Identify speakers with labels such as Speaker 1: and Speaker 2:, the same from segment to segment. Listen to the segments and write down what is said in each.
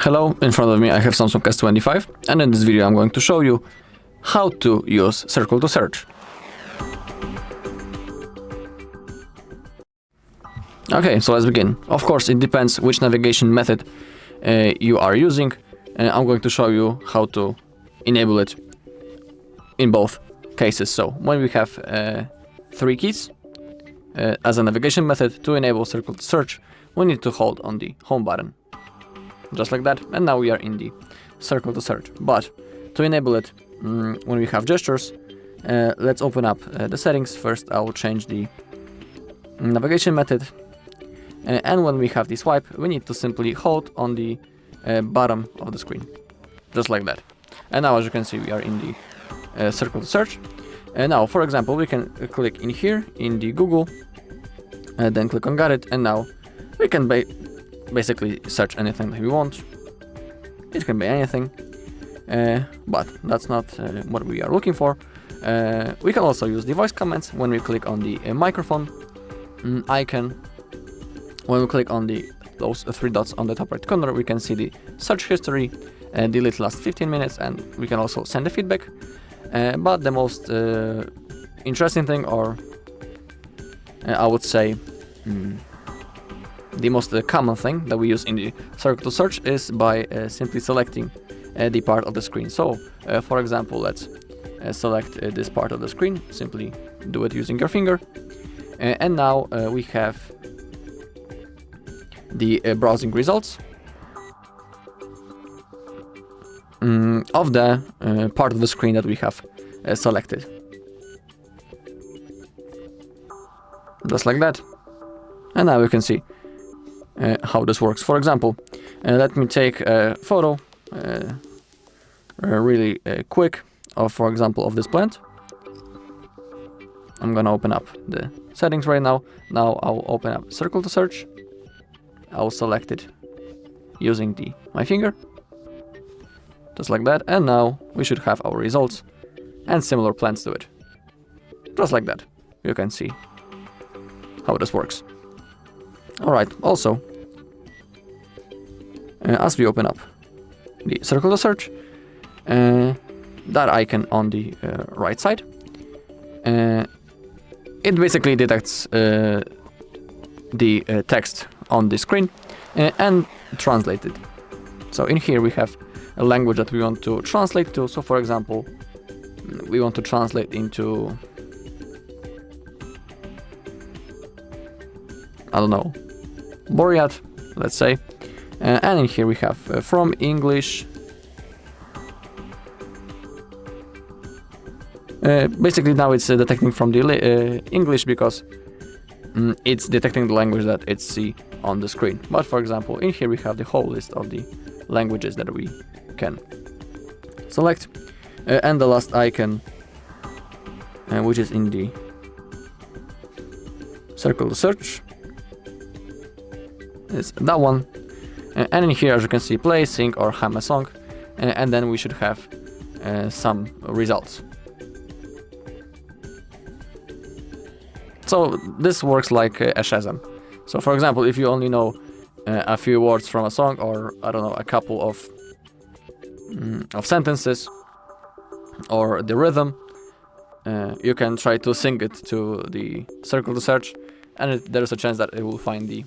Speaker 1: Hello, in front of me I have Samsung S25, and in this video I'm going to show you how to use Circle to Search. Okay, so let's begin. Of course, it depends which navigation method you are using. I'm going to show you how to enable it in both cases. So when we have 3 keys as a navigation method to enable Circle to Search, we need to hold on the home button. Just like that, and now we are in the Circle to Search. But to enable it when we have gestures, let's open up the settings. First I will change the navigation method, and when we have the swipe, we need to simply hold on the bottom of the screen, just like that. And now, as you can see, we are in the Circle to Search. And now, for example, we can click in here in the Google, then click on Got It, and now we can basically search anything that we want. It can be anything, but that's not what we are looking for. We can also use the voice commands when we click on the microphone icon. When we click on those 3 dots on the top right corner, we can see the search history, delete last 15 minutes, and we can also send the feedback. But the most interesting thing, or I would say the most common thing that we use in the Circle to Search is by simply selecting the part of the screen. So, for example, let's select this part of the screen. Simply do it using your finger. And now we have the browsing results of the part of the screen that we have selected. Just like that. And now we can see how this works. For example, let me take a photo really quick of, for example, of this plant. I'm gonna open up the settings right now. Now I'll open up Circle to Search. I'll select it using my finger, just like that, and now we should have our results and similar plants to it, just like that. You can see how this works. Alright, also, as we open up the Circle to Search, that icon on the right side, it basically detects the text on the screen and translate it. So in here we have a language that we want to translate to. So for example, we want to translate into, I don't know, Boreat, let's say. And in here we have from English. Basically now it's detecting from the English because it's detecting the language that it sees on the screen. But for example, in here we have the whole list of the languages that we can select. And the last icon, which is in the Circle to Search, is that one. And in here, as you can see, play, sing, or hum a song. And then we should have some results. So this works like a Shazam. So for example, if you only know a few words from a song, or I don't know, a couple of sentences, or the rhythm, you can try to sing it to the Circle to Search, and there's a chance that it will find the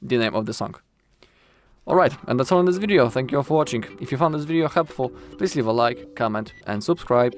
Speaker 1: name of the song. Alright, and that's all in this video. Thank you all for watching. If you found this video helpful, please leave a like, comment, and subscribe.